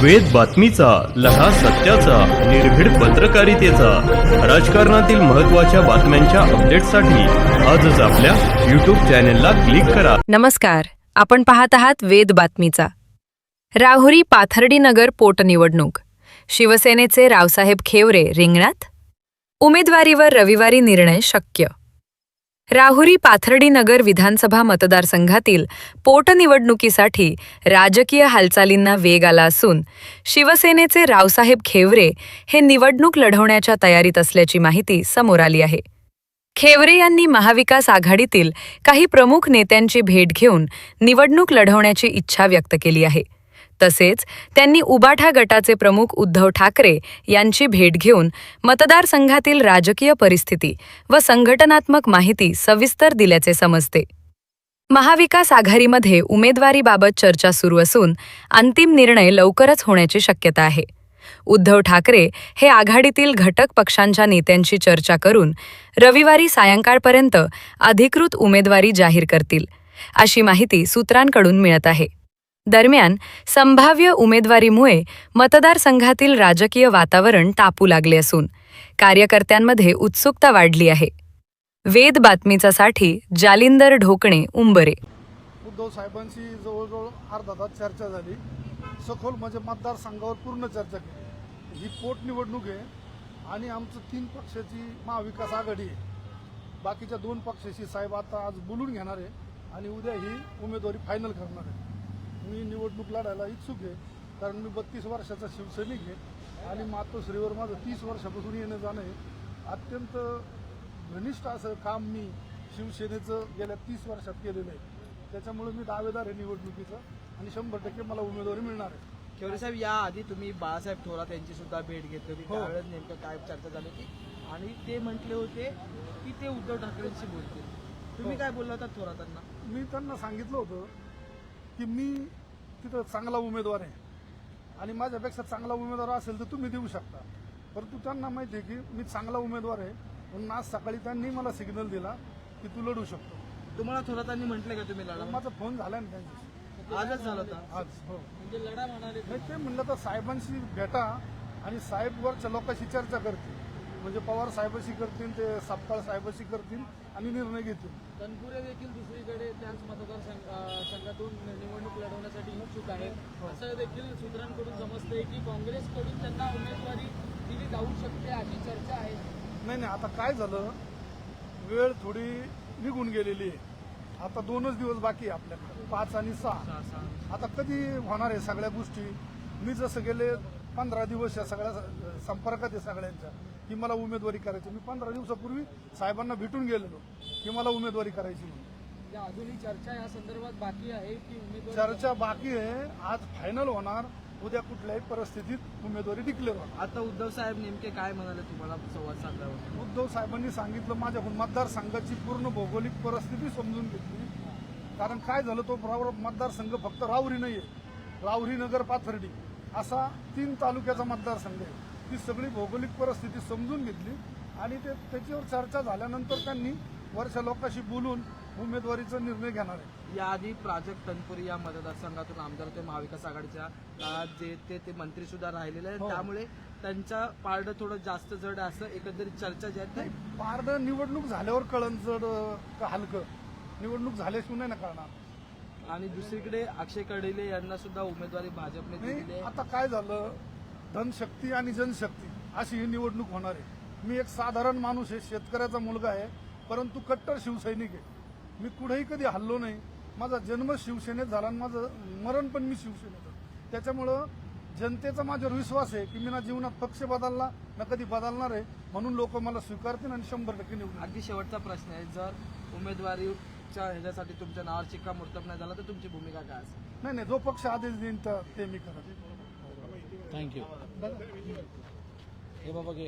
वेद बातमीचा, लढा सत्याचा, निर्भीड पत्रकारितेचा, राजकारणातील महत्त्वाच्या बातम्यांच्या अपडेटसाठी आजच आपल्या YouTube चॅनेलला क्लिक करा. नमस्कार, आपण पाहत आहात वेद बातमीचा. राहुरी पाथर्डी नगर पोटनिवडणूक, शिवसेनेचे रावसाहेब खेवरे रिंगणात, उमेदवारीवर रविवारी निर्णय शक्य. राहुरी पाथर्डी नगर विधानसभा मतदारसंघातील पोटनिवडणुकीसाठी राजकीय हालचालींना वेग आला असून शिवसेनेचे रावसाहेब खेवरे हे निवडणूक लढवण्याच्या तयारीत असल्याची माहिती समोर आली आहे. खेवरे यांनी महाविकास आघाडीतील काही प्रमुख नेत्यांची भेट घेऊन निवडणूक लढवण्याची इच्छा व्यक्त केली आहे. तसेच त्यांनी उबाठा गटाचे प्रमुख उद्धव ठाकरे यांची भेट घेऊन मतदारसंघातील राजकीय परिस्थिती व संघटनात्मक माहिती सविस्तर दिल्याचे समजते. महाविकास आघाडीमध्ये उमेदवारीबाबत चर्चा सुरू असून अंतिम निर्णय लवकरच होण्याची शक्यता आहे. उद्धव ठाकरे हे आघाडीतील घटक पक्षांच्या नेत्यांशी चर्चा करून रविवारी सायंकाळपर्यंत अधिकृत उमेदवारी जाहीर करतील, अशी माहिती सूत्रांकडून मिळत आहे. दरम्यान संभाव्य उमेदवारीमुळे मतदारसंघातील राजकीय वातावरण तापू लागले असून कार्यकर्त्यांमध्ये उत्सुकता वाढली आहे. वेद बातमीचासाठी जालिंदर ढोकणे, उंबरे. उद्धव साहेबांशी जवळजवळ अर्धा तास चर्चा झाली. सखोल म्हणजे मतदारसंघावर पूर्ण चर्चा केली. ही पोटनिवडणूक आहे आणि आमचं 3 पक्षाची महाविकास आघाडी आहे. बाकीच्या 2 पक्षाशी साहेब आता आज बोलून घेणार आहे आणि उद्या ही उमेदवारी फायनल करणार आहे. मी निवडणूक लढायला इच्छुक आहे, कारण मी 32 वर्षाचा शिवसैनिक आहे आणि मातोश्रीवर माझं 30 वर्षापासून येणं जाणं आहे. अत्यंत घनिष्ठ असं काम मी शिवसेनेचं गेल्या 30 वर्षात केलेलं आहे. त्याच्यामुळे मी दावेदार आहे निवडणुकीचं आणि 100% मला उमेदवारी मिळणार आहे. खेवरे साहेब, याआधी तुम्ही बाळासाहेब थोरात यांची सुद्धा भेट घेतली होती. त्यावेळेस नेमकं काय चर्चा झाली होती आणि ते म्हटले होते की ते उद्धव ठाकरेंशी बोलतील. तुम्ही काय बोलला होता थोरातांना? मी त्यांना सांगितलं होतं की मी तिथं चांगला उमेदवार आहे आणि माझ्यापेक्षा चांगला उमेदवार असेल तर तुम्ही देऊ शकता. परंतु त्यांना माहिती आहे की मी चांगला उमेदवार आहे, म्हणून आज सकाळी त्यांनी मला सिग्नल दिला की तू लढू शकतो. तुम्हाला थोरातांनी म्हटलं का तुम्ही लढा? माझा फोन झाला ना त्यांच्याशी, आजच झाला होता. आज. हो, म्हणजे लढा म्हणाले नाही ते म्हणलं तर साहेबांशी भेटा आणि साहेब वरच्या लोकांशी चर्चा करतील. म्हणजे पवार साहेबाशी करतील, ते सपकाळ साहेबाशी करतील आणि निर्णय घेतील. तनपुरे देखील दुसरीकडे त्याच मतदारसंघातून निवडणूक लढवण्यासाठी इच्छुक आहेत, असं देखील सूत्रांकडून समजतंय की काँग्रेसकडून त्यांना उमेदवारी दिली जाऊ शकते, अशी चर्चा आहे. नाही, आता काय झालं, वेळ थोडी निघून गेलेली आहे. आता 2च दिवस बाकी आहे आपल्याकडे, 5 आणि 6. आता कधी होणार आहे सगळ्या गोष्टी? मी जसं गेले 15 दिवस या सगळ्या संपर्कात आहे सगळ्यांच्या की मला उमेदवारी करायची. मी 15 दिवसापूर्वी साहेबांना भेटून गेलेलो की मला उमेदवारी करायची म्हणून. अजूनही चर्चा या संदर्भात बाकी आहे की उमेदवारी? चर्चा बाकी आहे. आज फायनल होणार, उद्या कुठल्याही परिस्थितीत उमेदवारी डिक्लेअर होणार. आता उद्धव साहेब नेमके काय म्हणाले तुम्हाला संवाद साधल्यावर? उद्धव साहेबांनी सांगितलं माझ्याकडून मतदारसंघाची पूर्ण भौगोलिक परिस्थिती समजून घेतली. कारण काय झालं, तो मतदारसंघ फक्त राहुरी नाही आहे, राहुरी नगर पाथर्डी असा 3 तालुक्याचा मतदारसंघ आहे. ती सगळी भौगोलिक परिस्थिती समजून घेतली आणि त्याच्यावर चर्चा झाल्यानंतर त्यांनी वरच्या लोकांशी बोलून उमेदवारीचा निर्णय घेणार आहे. याआधी प्राजक्त तनपुरे या मतदारसंघातून आमदार होते महाविकास आघाडीच्या काळात, जे ते मंत्री सुद्धा राहिलेले आहेत. त्यामुळे त्यांच्या पारडं थोडं जास्त जड असं एकंदरीत चर्चा जी आहे. पारडं निवडणूक झाल्यावर कळण जड का हलकं, निवडणूक झाल्याशिवाय नाही ना कळणार. आणि दुसरीकडे अक्षय कडेले यांना सुद्धा उमेदवारी भाजपने दिली आहे. आता काय झालं, धनशक्ती आणि जनशक्ती अशी ही निवडणूक होणार आहे. मी एक साधारण माणूस आहे, शेतकऱ्याचा मुलगा आहे, परंतु कट्टर शिवसैनिक आहे. मी कुठेही कधी हल्लो नाही. माझा जन्म शिवसेनेत झाला आणि माझं मरण पण मी शिवसेनेत. त्याच्यामुळं जनतेचा माझ्यावर विश्वास आहे की मी ना जीवनात पक्ष बदलला ना कधी बदलणार आहे, म्हणून लोक मला स्वीकारतील आणि 100% निवडून. अगदी शेवटचा प्रश्न आहे, जर उमेदवारीच्या ह्याच्यासाठी तुमच्या नावावर शिक्कामोर्तब नाही झाला तर तुमची भूमिका काय असेल? नाही, जो पक्ष आदेश देईन ते मी करत. थँक्यू. हे बाबा घे.